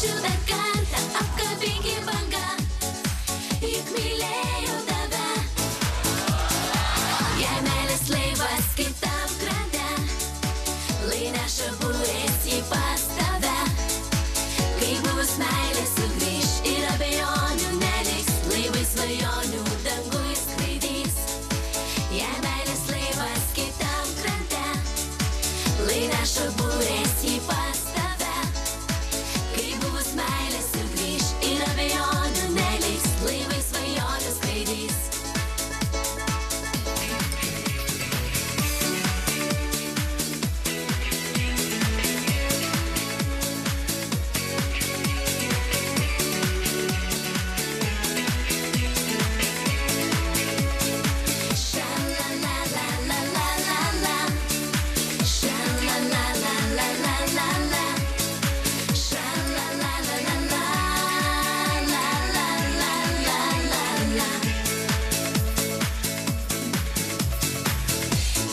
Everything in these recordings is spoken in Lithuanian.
grįšiu dar kartą, apkabink į bangą, juk mylėjau tave. Jei meilės laivas kitam krante, lai neša būrės jį pas tave. Kai bus meilė sugrįš ir abejonių neliks, laivai svajonių dangui skraidys. Jei meilės laivas kitam krante, lai neša būrės jį pas tave. Kai bus meilė sugrįš ir abejonių neliks, laivai svajonių skraidys.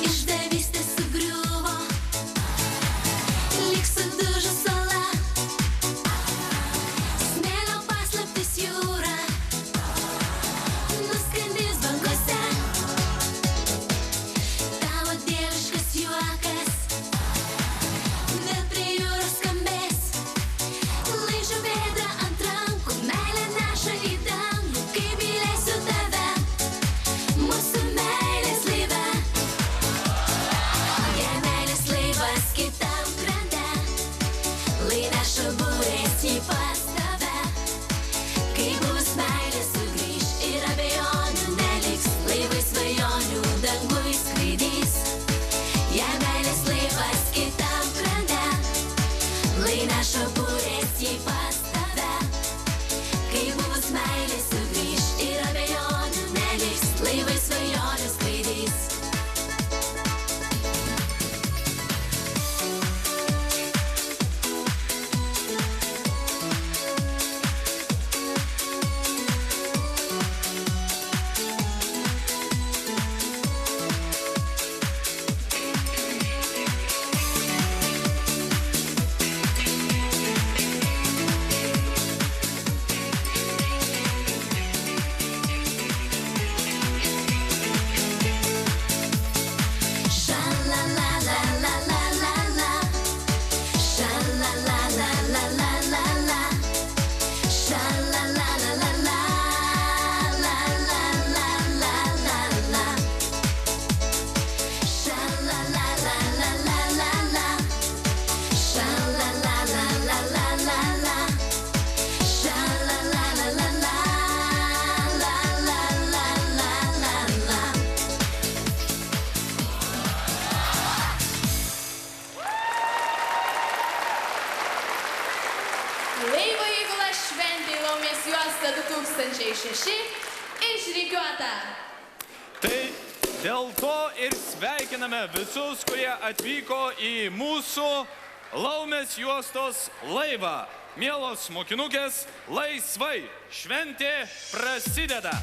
Išdavystė sugriuvo, lyg sudužo sala, smėlio paslaptis jūra, nuskandys bangose. Tavo dieviškas juokas vėl prie jūros skambės, laižo vėdra ant rankų, meilė neša į dangų, kaip mylėsiu tave, mūsų meilės laive. Jei meilės laivas kitam krante, lai neša būrės jį pas tave. Kai bus meilė sugrįš ir abejonių neliks, laivai svajonių dangui skraidys. Jei meilės laivas kitam krante, lai neša būrės jį pas tave. Kai bus meilė sugrįš ir abejonių neliks, laivai svajonių skraidys. Laivo įgula šventė Laumės juosta 2006 išrikiuota. Tai dėl to ir sveikiname visus, kurie atvyko į mūsų Laumės juostos laivą. Mielos mokinukės, laisvai šventė prasideda.